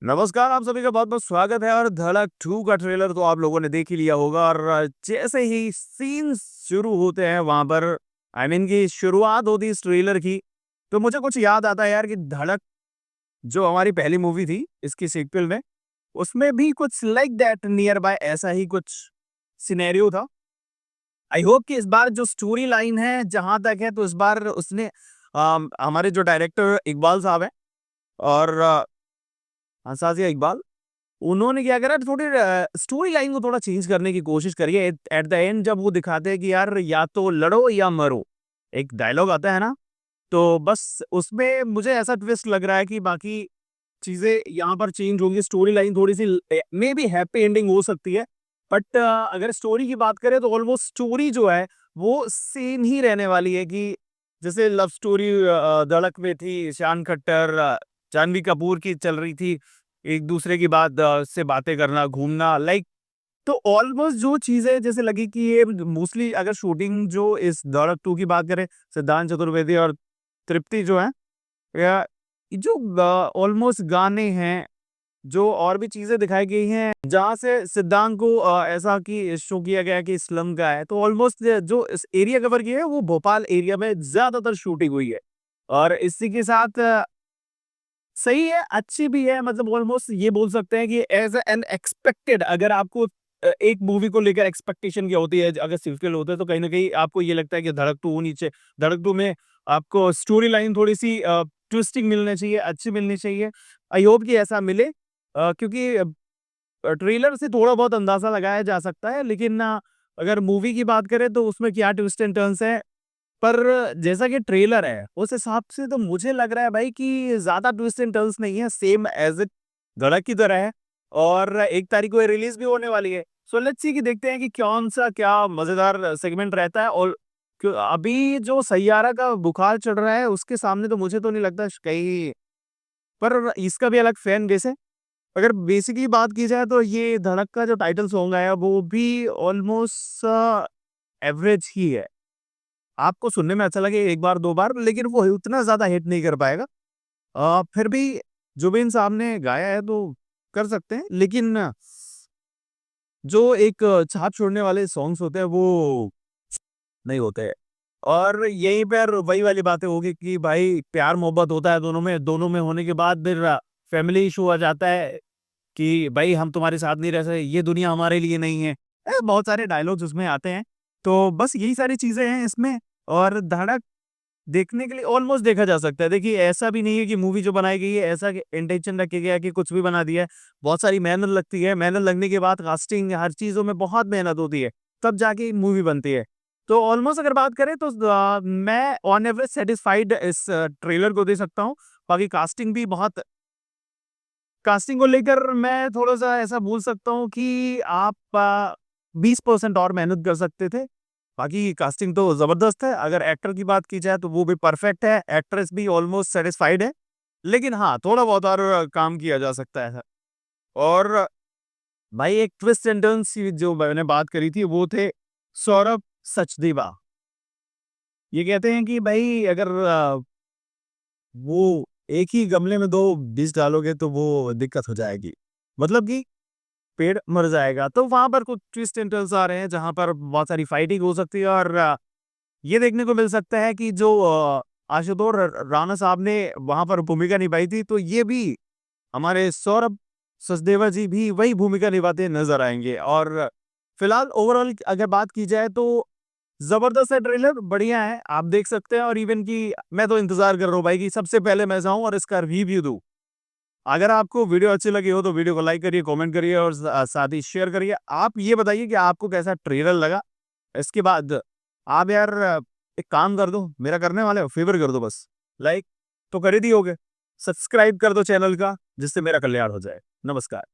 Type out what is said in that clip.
नमस्कार, आप सभी का बहुत-बहुत स्वागत है और धड़क 2 का ट्रेलर तो आप लोगों ने देख ही लिया होगा और जैसे ही सीन्स शुरू होते हैं वहाँ पर की शुरुआत होती है इस ट्रेलर की, तो मुझे कुछ याद आता है यार कि धड़क जो हमारी पहली मूवी थी इसकी सीक्वल में, उसमें भी कुछ लाइक दैट नियर बाय ऐसा ही कुछ सिनेरियो था। आई होप कि इस बार जो स्टोरी लाइन है जहाँ तक है तो इस बार उसने हमारे जो डायरेक्टर इकबाल साहब हैं और आसाज़िया इकबाल उन्होंने क्या करा थोड़ी स्टोरी लाइन को थोड़ा चेंज करने की कोशिश करी है। एट एट द एंड जब वो दिखाते हैं कि यार या तो लड़ो या मरो, एक डायलॉग आता है ना, तो बस उसमें मुझे ऐसा ट्विस्ट लग रहा है कि बाकी चीज़ें यहाँ पर चेंज होंगी, स्टोरी लाइन थोड़ी-सी मेबी हैप्पी एंडिंग हो सकती है। बट अगर स्टोरी की बात करें तो ऑलमोस्ट स्टोरी जो है, वो सेम ही रहने वाली है कि जैसे लव स्टोरी धड़क में थी, शान खट्टर, जानवी कपूर की चल रही थी, एक दूसरे की बात से बातें करना, घूमना लाइक तो ऑलमोस्ट जो चीज़ें जैसे लगी कि ये मोस्टली अगर शूटिंग जो इस धड़क 2 की बात करें, सिद्धांत चतुर्वेदी और तृप्ति जो हैं या जो ऑलमोस्ट गाने हैं, जो और भी चीज़ें दिखाई गई हैं, जहाँ से सिद्धांत को ऐसा कि शो किया गया है कि स्लम का है, तो ऑलमोस्ट जो इस एरिया कवर किया है, वो भोपाल एरिया में ज़्यादातर शूटिंग हुई है। और इसी के साथ सही है, अच्छी भी है मतलब ऑलमोस्ट ये बोल सकते हैं कि एज़ एन एक्सपेक्टेड अगर आपको एक मूवी को लेकर एक्सपेक्टेशन क्या होती है, अगर सीक्वल होता है तो कहीं न कहीं आपको ये लगता है कि धड़क 2 होनी चाहिए। धड़क 2 में आपको स्टोरी लाइन थोड़ी-सी ट्विस्टिंग मिलनी चाहिए, अच्छी मिलनी चाहिए। आई होप कि ऐसा मिले क्योंकि ट्रेलर से थोड़ा बहुत अंदाज़ा लगाया जा सकता है लेकिन अगर मूवी की बात करें तो उसमें क्या ट्विस्ट एंड टर्न्स हैं पर जैसा कि ट्रेलर है, उस हिसाब से तो मुझे लग रहा है भाई कि ज़्यादा ट्विस्ट एंड टर्न्स नहीं है, सेम एज़ इट धड़क की तरह है और 1 तारीख को ये रिलीज़ भी होने वाली है। सो लेट्स सी कि देखते हैं कि कौन-सा क्या मज़ेदार सेगमेंट रहता है और अभी जो सैयारा का बुखार चढ़ रहा है, उसके सामने तो मुझे तो नहीं लगता कहीं पर इसका भी अलग फैन बेस है। अगर बेसिकली बात की जाए तो ये धड़क का जो टाइटल सॉन्ग आया, वो भी ऑलमोस्ट एवरेज ही है। आपको सुनने में अच्छा लगे 1 बार 2 बार लेकिन वो उतना ज़्यादा हिट नहीं कर पाएगा। फिर भी जुबिन साहब ने गाया है तो कर सकते हैं लेकिन जो एक छाप छोड़ने वाले सॉन्ग्स होते हैं वो नहीं होते हैं। और यहीं पर वही वाली बातें होगी कि भाई प्यार-मोहब्बत होता है दोनों में होने के बाद फिर फैमिली इश्यू आ जाता है कि भाई हम तुम्हारे साथ नहीं रह सकते, ये दुनिया हमारे लिए नहीं है। बहुत सारे डायलॉग्स उसमें आते हैं। तो बस यही सारी चीज़ें हैं इसमें और धड़क देखने के लिए ऑलमोस्ट देखा जा सकता है। देखिए, ऐसा भी नहीं है कि मूवी जो बनाई गई है, ऐसा कि इंटेंशन रखा गया है कि कुछ भी बना दिया है। बहुत सारी मेहनत लगती है, मेहनत लगने के बाद कास्टिंग हर चीज़ों में बहुत मेहनत होती है, तब जाके मूवी बनती है। तो ऑलमोस्ट अगर बात करें तो मैं ऑन एवरेज सैटिस्फाइड इस ट्रेलर को दे सकता हूँ। बाकी कास्टिंग को लेकर मैं थोड़ा-सा ऐसा बोल सकता हूँ कि आप 20% और मेहनत कर सकते थे। बाकी कास्टिंग तो ज़बरदस्त है, अगर एक्टर की बात की जाए तो वो भी परफेक्ट है, एक्ट्रेस भी ऑलमोस्ट सैटिस्फाइड है। लेकिन हाँ, थोड़ा बहुत और काम किया जा सकता है। और भाई एक ट्विस्ट एंड टर्न्स की जो मैंने बात करी थी वो थे सौरभ सचदेवा। ये कहते हैं कि भाई अगर वो एक ही गमले में 2 बीज डालोगे तो वो दिक्कत हो जाएगी। मतलब कि पेड़ मर जाएगा। तो वहाँ पर कुछ ट्विस्ट एंड टर्न्स आ रहे हैं जहाँ पर बहुत सारी फाइटिंग हो सकती है और ये देखने को मिल सकता है कि जो आशुतोष राणा साहब ने वहाँ पर भूमिका निभाई थी, तो ये भी हमारे सौरभ सचदेवा जी भी वही भूमिका निभाते नज़र आएँगे और फिलहाल ओवरऑल अगर बात की जाए तो ज़बरदस्त है ट्रेलर, बढ़िया है, आप देख सकते हैं और इवन कि मैं तो इंतज़ार कर रहा हूँ भाई कि सबसे पहले मैं जाऊँ और इसका रिव्यू दूँ। अगर आपको वीडियो अच्छी लगी हो तो वीडियो को लाइक करिए, कमेंट करिए और साथ ही शेयर करिए। आप ये बताइए कि आपको कैसा ट्रेलर लगा? इसके बाद आप यार एक काम कर दो, मेरा करने वाले हो, फ़ेवर कर दो बस। लाइक तो कर ही दिए होगे, सब्सक्राइब कर दो चैनल का, जिससे मेरा कल्याण हो जाए। नमस्कार।